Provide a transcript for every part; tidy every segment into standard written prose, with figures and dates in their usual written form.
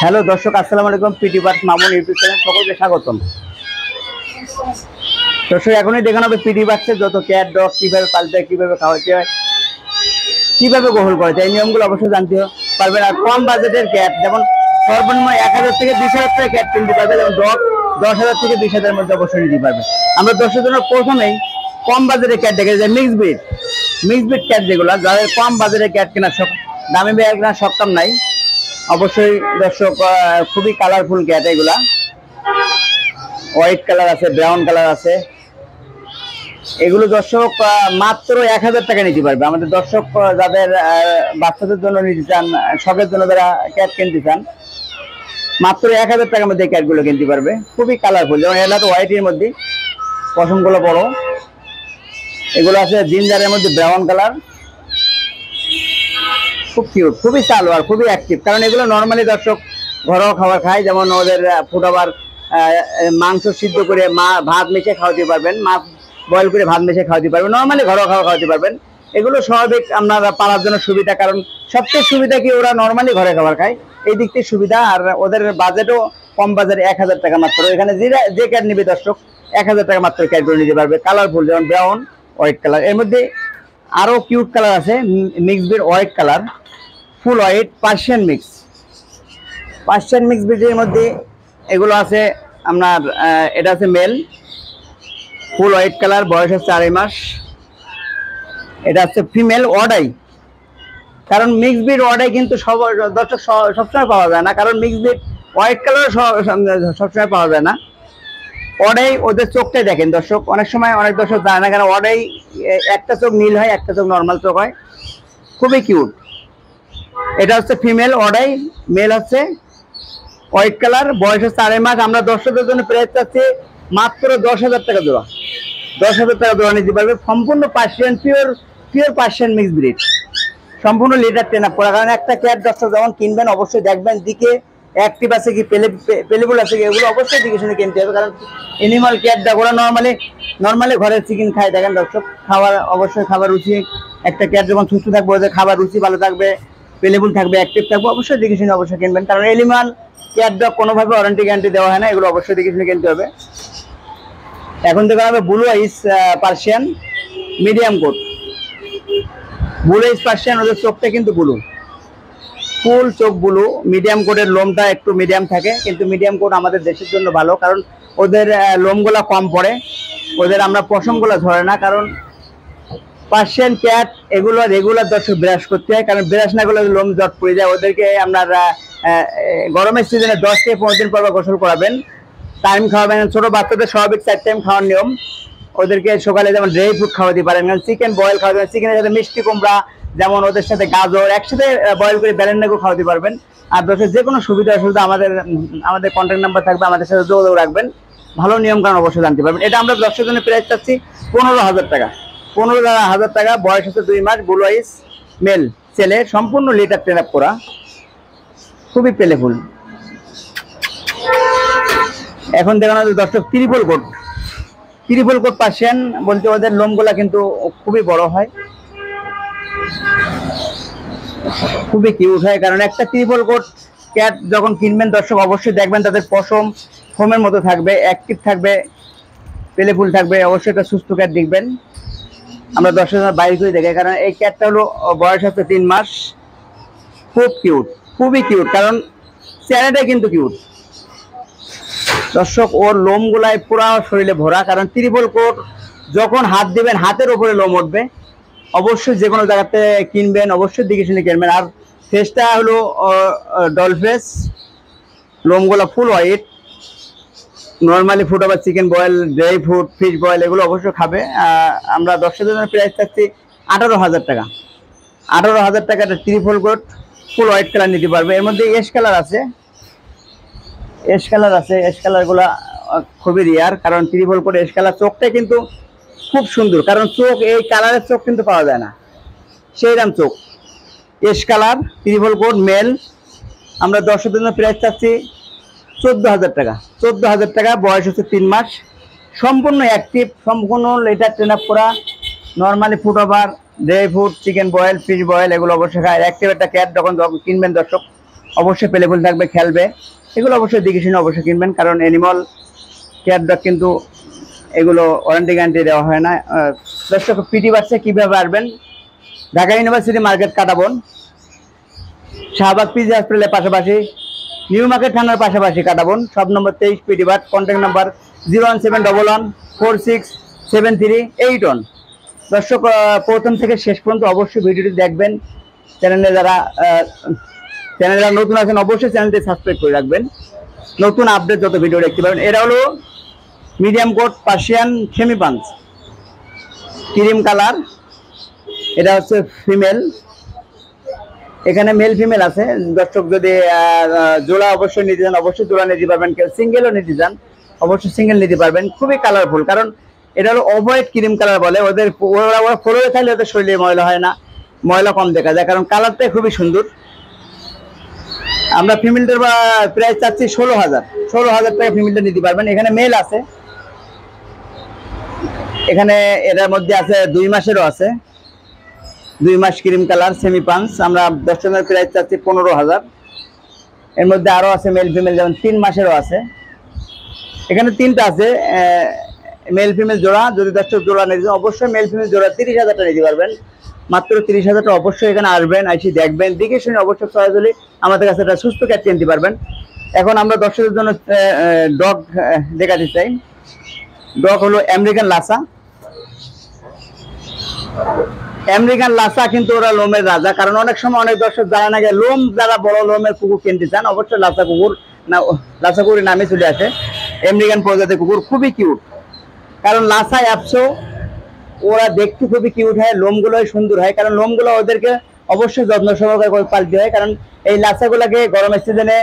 Hello দর্শক, আসসালামু আলাইকুম। PT Birds Mamun YouTube channel সকলকে স্বাগতম। দর্শক, এখনই দেখানো হবে পিটি বার্ডসের যত ক্যাট ডগ কিভাবে পালতে হয়, কিভাবে খাওয়াতে হয়, কিভাবে গোসল করাতে হয়, এই নিয়মগুলো অবশ্যই জানতে পারবেন। আর কম বাজেটের ক্যাট, যেমন সর্বনিম্ন 1000 থেকে 20,000 টাকা ক্যাট কিনতে পারবে, যেমন ডগ 10,000 থেকে 20,000 মধ্যে অবশ্যই নিতে পারবে। আমরা দর্শকের জন্য প্রথমেই কম বাজেটের ক্যাট দেখে যায় মিক্স ব্রিড ক্যাট, যেগুলো যাদের কম বাজেটের ক্যাট কেনার দামি ব্যাগ কেনার সক্ষম নাই, অবশ্যই দর্শক খুবই কালারফুল ক্যাট। এগুলা হোয়াইট কালার আছে, ব্রাউন কালার আছে। এগুলো দর্শক মাত্র 1000 টাকা নিতে পারবে। আমাদের দর্শক যাদের বাচ্চাদের জন্য নিতে চান, শখের জন্য যারা ক্যাট কিনতে চান, মাত্র 1000 টাকার মধ্যে ক্যাটগুলো কিনতে পারবে। খুবই কালারফুল, যেমন এগুলো তো হোয়াইটের মধ্যে, পশমগুলো বড়। এগুলো আছে জিঞ্জারের মধ্যে ব্রাউন কালার, খুব কিউট, খুবই চালু আর খুবই অ্যাক্টিভ। কারণ এগুলো নর্মালি দর্শক ঘরোয়া খাবার খায়, যেমন ওদের ফুটাবার মাংস সিদ্ধ করে ভাত মেখে খাওয়াতে পারবেন, মাছ বয়েল করে ভাত মেখে খাওয়াতে পারবেন, নর্মালি ঘরোয়া খাবার খাওয়াতে পারবেন। এগুলো স্বাভাবিক আপনারা পালার জন্য সুবিধা, কারণ সবচেয়ে সুবিধা কি ওরা নর্মালি ঘরে খাবার খায়, এই দিক থেকে সুবিধা। আর ওদের বাজেটও কম, বাজারে 1000 টাকা মাত্র। এখানে যে ক্যাট নিবে দর্শক 1000 টাকা মাত্র ক্যাটগুলো নিতে পারবে। কালারফুল, যেমন ব্রাউন, হোয়াইট কালার। এর মধ্যে আরো কিউট কালার আছে, মিক্স ব্রিড হোয়াইট কালার, ফুল হোয়াইট পার্সিয়ান মিক্স ব্রিডের মধ্যে এগুলো আছে আপনার। এটা আছে মেল, ফুল হোয়াইট কালার, বয়স হচ্ছে 2.5 মাস। এটা হচ্ছে ফিমেল অডাই। কারণ মিক্স ব্রিড অডাই কিন্তু দর্শক সবসময় পাওয়া যায় না, কারণ মিক্স ব্রিড হোয়াইট কালার সবসময় পাওয়া যায় না। অডাই ওদের চোখটাই দেখেন দর্শক, অনেক সময় অনেক দর্শক জানে না, কারণ অডাই একটা চোখ নীল হয়, একটা চোখ নর্মাল চোখ হয়, খুবই কিউট। এটা হচ্ছে ফিমেল অডাই, মেল হচ্ছে হোয়াইট কালার, বয়স হচ্ছে 2.5 মাস। আমরা দর্শকদের জন্য প্রাইস চাচ্ছি মাত্র 10,000 টাকা জোড়া। 10,000 টাকা জোড়া নিতে পারবে। সম্পূর্ণ Persian, pure Persian mix breed, সম্পূর্ণ লিটার ট্রেন আপ করা। কারণ একটা ক্যাট দর্শক যখন কিনবেন অবশ্যই দেখবেন দিকে অ্যাক্টিভ আছে কি, পেলেবল আছে কি, এগুলো অবশ্যই দিকে শুনে কিনতে হবে। কারণ এনিমাল ক্যাট ওরা নর্মালি ঘরের চিকেন খায়, দেখেন দর্শক। অবশ্যই খাবার রুচি, একটা ক্যাট যখন সুস্থ থাকবে ওদের খাবার রুচি ভালো থাকবে, পেলেবল থাকবে, অ্যাক্টিভ থাকবে, অবশ্যই দেখে শুনে অবশ্যই কিনবেন। কারণ এনিমাল ক্যাট ডগ কোনোভাবে ওয়ারেন্টি গ্যারান্টি দেওয়া হয় না, এগুলো অবশ্যই দেখে শুনে কিনতে হবে। এখন দেখা হবে ব্লু আইস পার্সিয়ান মিডিয়াম কোট। ব্লু আইস পার্সিয়ান, ওদের চোখটা কিন্তু ব্লু, ফুল চোখ ব্লু। মিডিয়াম কোটের লোমটা একটু মিডিয়াম থাকে, কিন্তু মিডিয়াম কোট আমাদের দেশের জন্য ভালো, কারণ ওদের লোমগুলা কম পড়ে, ওদের আমরা পশমগুলা ধরে না। কারণ পার্সিয়ান ক্যাট এগুলো রেগুলার দর্শক ব্রাশ করতে হয়, কারণ ব্রাশ না করলে লোম জট পড়ে যায়। ওদেরকে আপনারা গরমের সিজনে 10 থেকে 15 দিন পর গোসল করাবেন, টাইম খাওয়াবেন। ছোট বাচ্চাদের স্বাভাবিক 4 টাইম খাওয়ার নিয়ম। ওদেরকে সকালে যেমন ড্রাই ফ্রুট খাওয়াতে পারেন, চিকেন বয়েল খাওয়াতে পারেন, চিকেনের সাথে মিষ্টি কুমড়া, যেমন ওদের সাথে গাজর একসাথে বয়েল করে ব্যালেন্ডাকও খাওয়াতে পারবেন। আর দর্শক যে কোনো সুবিধা অসুবিধা আমাদের কন্ট্যাক্ট নাম্বার থাকবে, আমাদের সাথে যোগাযোগ রাখবেন। ভালো নিয়ম কারণ অবশ্যই জানতে পারবেন। এটা আমরা দর্শকের জন্য প্রাইস চাচ্ছি 15,000 টাকা। 15,000 টাকা, বয়স হচ্ছে 2 মাস, ব্লু আইস মেল, ছেলে, সম্পূর্ণ লিটার ট্রেন আপ করা, খুবই পেলেফুল। এখন দেখানো দর্শক ত্রিপল কোট পার্সিয়ান, বলতে ওদের লোমগুলা কিন্তু খুবই বড় হয়, খুবই কিউট হয়। কারণ একটা ত্রিপল কোট ক্যাট যখন কিনবেন দর্শক অবশ্যই দেখবেন তাদের পশম ফোমের মতো থাকবে, অ্যাক্টিভ থাকবে, পেলেফুল থাকবে। অবশ্যই একটা সুস্থ ক্যাট দেখবেন। আমরা দর্শকের বাইরে করে দেখাই, কারণ এই ক্যাটটা হলো বয়স হচ্ছে 3 মাস, খুব কিউট, খুবই কিউট। কারণ চেহারাটাই কিন্তু কিউট দর্শক, ওর লোমগুলায় পুরা শরীরে ভরা। কারণ ত্রিপল কোট যখন হাত দিবেন হাতের উপরে লোম উঠবে। অবশ্যই যে কোনো জায়গাতে কিনবেন অবশ্যই দেখে শুনে কিনবেন। আর ফেসটা হলো ডল ফেস, লোমগুলা ফুল হোয়াইট। নর্মালি ফুড আবার chicken boil, dry fruit, fish boil এগুলো অবশ্যই খাবে। আমরা দর্শকের জন্য প্রাইস থাকছি 18,000 টাকা। 18,000 টাকা একটা triple coat full white colour নিতে পারবে। এর মধ্যে এস কালার আছে, এস কালারগুলা খুবই রেয়ার। কারণ ত্রিপল কোট এস কালার, চোখটা কিন্তু খুব সুন্দর। কারণ চোখ এই কালারের চোখ কিন্তু পাওয়া যায় না, সেইরকম চোখ। Ash colour triple coat male, আমরা দর্শকের জন্য প্রাইস চাচ্ছি 14,000 টাকা। 14,000 টাকা, বয়স হচ্ছে 3 মাস, সম্পূর্ণ অ্যাক্টিভ, সম্পূর্ণ লিটার ট্রেন আপ করা, normally food over, dry fruit, chicken boil, fish boil এগুলো অবশ্যই খায়। অ্যাক্টিভ একটা ক্যাট যখন কিনবেন দর্শক অবশ্যই পেলেবল থাকবে, খেলবে। এগুলো অবশ্যই দেখে শুনে অবশ্যই কিনবেন, কারণ অ্যানিমাল কেয়ার ডগ কিন্তু এগুলো ওয়ারেন্টি গ্যারান্টি দেওয়া হয় না। দর্শক, পিটি বার্সে কীভাবে আসবেন? Dhaka university market, Katabon, Shahbag PG হসপিটালের পাশাপাশি, নিউ মার্কেট থানার পাশাপাশি, কাটাবন, সব নম্বর 23, পিটি বার্স। Contact number 01711467381। দর্শক, প্রথম থেকে শেষ পর্যন্ত অবশ্যই ভিডিওটি দেখবেন। চ্যানেলে যারা নতুন আছেন অবশ্যই চ্যানেলটি সাবস্ক্রাইব করে রাখবেন, নতুন আপডেট যত ভিডিও দেখতে পাবেন। এটা হলো medium coat Persian semi punch, cream colour. এটা হচ্ছে ফিমেল, এখানে মেল ফিমেল আছে। দর্শক, যদি জোড়া অবশ্যই নিতে চান অবশ্যই জোড়া নিতে পারবেন, কেউ সিঙ্গেলও নিতে চান অবশ্যই সিঙ্গেল নিতে পারবেন। খুবই কালারফুল, কারণ এটা হলো অফ-হোয়াইট ক্রিম কালার বলে। ওরা ফ্লোরে থাকলে ওদের শরীরে ময়লা হয় না, ময়লা কম দেখা যায়, কারণ কালারটাই খুবই সুন্দর। আমরা ফিমেলটার প্রাইস চাচ্ছি 16,000 টাকা ফিমেলটা নিতে পারবেন। এখানে মেল আছে, এখানে এটার মধ্যে আছে 2 মাসেরও আছে, 2 মাস ক্রিম কালার সেমি পাঞ্চ। আমরা 10 জনের প্রাইস চাচ্ছি 15,000। এর মধ্যে আরও আছে মেল ফিমেল, যেমন 3 মাসেরও আছে। এখানে 3টা আছে মেল ফিমেল জোড়া। যদি দর্শক জোড়া নিতে অবশ্যই মেল ফিমেল জোড়া 30,000 টাকা নিতে পারবেন, মাত্র 30,000 টাকা। অবশ্যই এখানে আসবেন, আইসি দেখবেন, দেখে শুনে অবশ্যই সরাসরি আমাদের কাছে একটা সুস্থ ক্যাট কিনতে পারবেন। এখন আমরা দর্শকদের জন্য ডগ দেখাতে চাই। ডগ হলো আমেরিকান লাসা। আমেরিকান লাসা কিন্তু ওরা লোমের রাজা, কারণ অনেক সময় অনেক দর্শক জানা না, লোম যারা বড় লোমের কুকুর কিনতে চান অবশ্যই লাসা কুকুর না, লাসা কুকুরের নামে চলে আসে। আমেরিকান প্রজাতির কুকুর খুবই কিউট, কারণ লাসা অ্যাপসো ওরা দেখতে খুবই কিউট হয়, লোমগুলো সুন্দর হয়, কারণ লোমগুলো ওদেরকে অবশ্যই যত্ন সহকারে পালতে হয়। কারণ এই লাসাগুলোকে গরমের সিজনে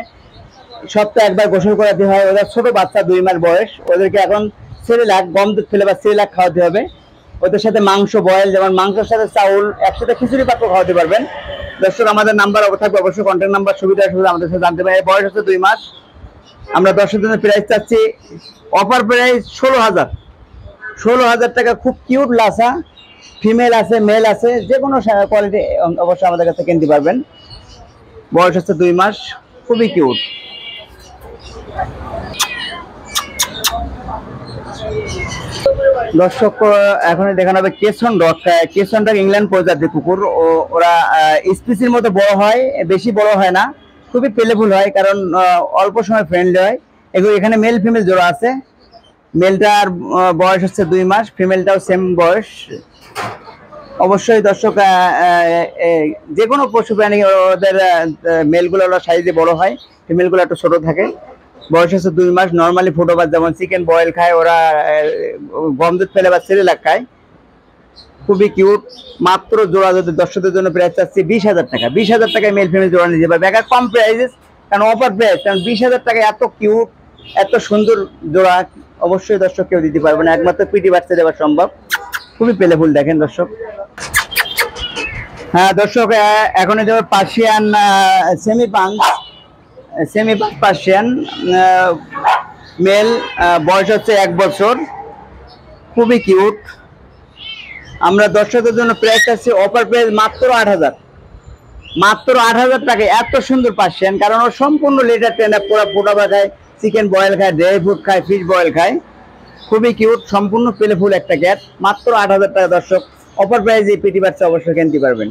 সপ্তাহে একবার গোসল করাতে হয়। ওদের ছোট বাচ্চা 2 মাস বয়স, ওদেরকে এখন সেরেলাক, গম দুধ ফেলে বা সেরেলাক খাওয়াতে হবে। ওদের সাথে মাংস বয়েল, যেমন মাংসের সাথে চাউল, একসাথে খিচুড়ি পাত্র খাওয়াতে পারবেন। দর্শক, আমাদের নাম্বার থাকবে অবশ্যই, কন্ট্যাক্ট নাম্বার, সুবিধা আমাদের সাথে জানতে পারেন। বয়স হচ্ছে 2 মাস। আমরা দর্শকদের জন্য প্রাইস চাচ্ছি অফার প্রাইস 16,000 টাকা। খুব কিউট লাসা, ফিমেল আছে মেল আছে, যে কোনো কোয়ালিটি অবশ্যই আমাদের কাছে কিনতে পারবেন। বয়স হচ্ছে 2 মাস, খুবই কিউট। দর্শক, এখন দেখানো হবে কেসন ডগ। কেসন ডগ ইংল্যান্ড প্রজাতির কুকুর। ওরা স্পিসির মতো বড় হয়, বেশি বড় হয় না, খুবই প্লেফুল হয়, কারণ অল্প সময় ফ্রেন্ডলি হয়। এখানে মেল ফিমেল জোড়া আছে। মেলটার বয়স হচ্ছে 2 মাস, ফিমেলটাও সেম বয়স। অবশ্যই দর্শক, যে কোনো পশু প্রাণী ওদের মেলগুলো সাইজে বড় হয়, ফিমেলগুলো একটু ছোট থাকে। বয়স হচ্ছে 2 মাস। নর্মালি ফুটোবাদ, যেমন চিকেন বয়েল খায়, ওরা গম দুধ ফেলে বা সেরেলাক খায়। খুবই কিউট। মাত্র জোড়া যদি দর্শকদের জন্য প্রাইস চাচ্ছি 20,000 টাকা। 20,000 টাকায় মেল ফিমেল জোড়া নিতে পারবে, একবার কম প্রাইসেস, কারণ অফার প্রাইস। কারণ 20,000 টাকায় এত কিউট এত সুন্দর জোড়া অবশ্যই দর্শক কেউ দিতে পারবে না, একমাত্র পিটি বাচ্চা দেওয়া সম্ভব। খুবই প্লেফুল, দেখেন দর্শক। হ্যাঁ দর্শক, এখন Persian semi punch Persian male, বয়স হচ্ছে 1 বছর, খুবই কিউট। আমরা দর্শকদের জন্য প্রাইস আছে অফার প্রাইস মাত্র 8,000 টাকায়। এত সুন্দর পার্সিয়ান, কারণ ওর সম্পূর্ণ লিটার ট্রেন আপ করা, ফোটাবা খায়, চিকেন বয়েল খায়, ড্রাই ফ্রুট খায়, ফিশ বয়েল খায়। খুবই কিউট, সম্পূর্ণ প্লেফুল একটা ক্যাট। মাত্র 8,000 টাকা দর্শক, অফার প্রাইস। এই পিটি বাচ্চা অবশ্যই কিনতে পারবেন।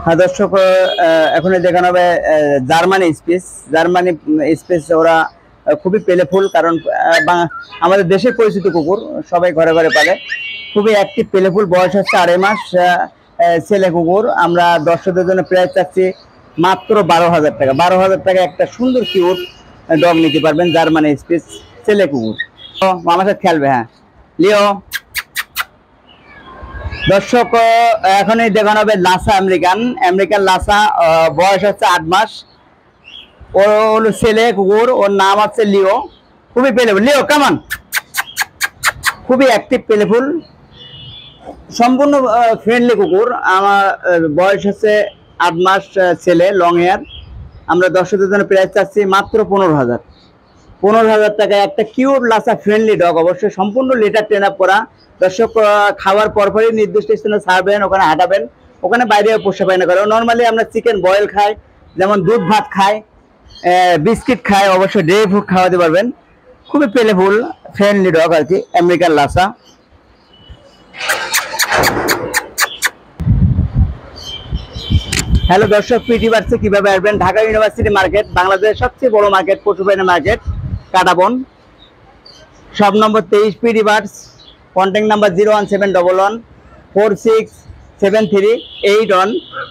হ্যাঁ দর্শক, এখন দেখানো হবে জার্মানি স্পেস। ওরা খুবই প্লেফুল, কারণ আমাদের দেশের পরিচিত কুকুর, সবাই ঘরে ঘরে পালে। খুবই অ্যাক্টিভ, প্লেফুল। বয়স হচ্ছে 2.5 মাস, ছেলে কুকুর। আমরা দর্শকদের জন্য প্রাইস চাচ্ছি মাত্র 12,000 টাকা। 12,000 টাকা একটা সুন্দর কিউট ডগ নিতে পারবেন, জার্মানি স্পেস ছেলে কুকুর। আমার সাথে খেলবে। হ্যাঁ লিও। দর্শক, এখনই দেখানো হবে লাসা, আমেরিকান লাসা। বয়স হচ্ছে 8 মাস। ওর হলো ছেলে কুকুর, ওর নাম হচ্ছে লিও। খুবই প্লেফুল। লিও কেমন? খুবই অ্যাক্টিভ, প্লেফুল, সম্পূর্ণ ফ্রেন্ডলি কুকুর। আমার বয়স হচ্ছে 8 মাস, ছেলে, লং হেয়ার। আমরা দর্শকদের জন্য প্রাইস চাচ্ছি মাত্র 15,000 টাকায় একটা কিউট লাসা ফ্রেন্ডলি ডগ। অবশ্যই সম্পূর্ণ লিটার ট্রেন আপ করা। দর্শক, খাওয়ার পরপরই নির্দিষ্ট স্থানে ছাড়বেন, ওখানে হাঁটাবেন, ওখানে বাইরে পোষা পায়না করে। নর্মালি আমরা চিকেন বয়েল খাই, যেমন দুধ ভাত খাই, বিস্কিট খাই, অবশ্যই ড্রাই ফ্রুট খাওয়াতে পারবেন। খুবই প্লেফুল ফ্রেন্ডলি ডগ আর কি, আমেরিকান লাসা। হ্যালো দর্শক, পিটি বার্ডসে কিভাবে আসবেন? ঢাকা ইউনিভার্সিটি মার্কেট, বাংলাদেশের সবচেয়ে বড় মার্কেট, পশু পাখি market, Katabon, shop number 23, PT Birds. Contact number 01711467381।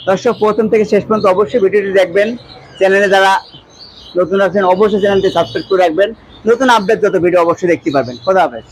দর্শক, প্রথম থেকে শেষ পর্যন্ত অবশ্যই ভিডিওটি দেখবেন। চ্যানেলে যারা নতুন আছেন অবশ্যই চ্যানেলটি সাবস্ক্রাইব করে রাখবেন। নতুন আপডেট যত ভিডিও অবশ্যই দেখতে পারবেন। খোদা হাফেজ।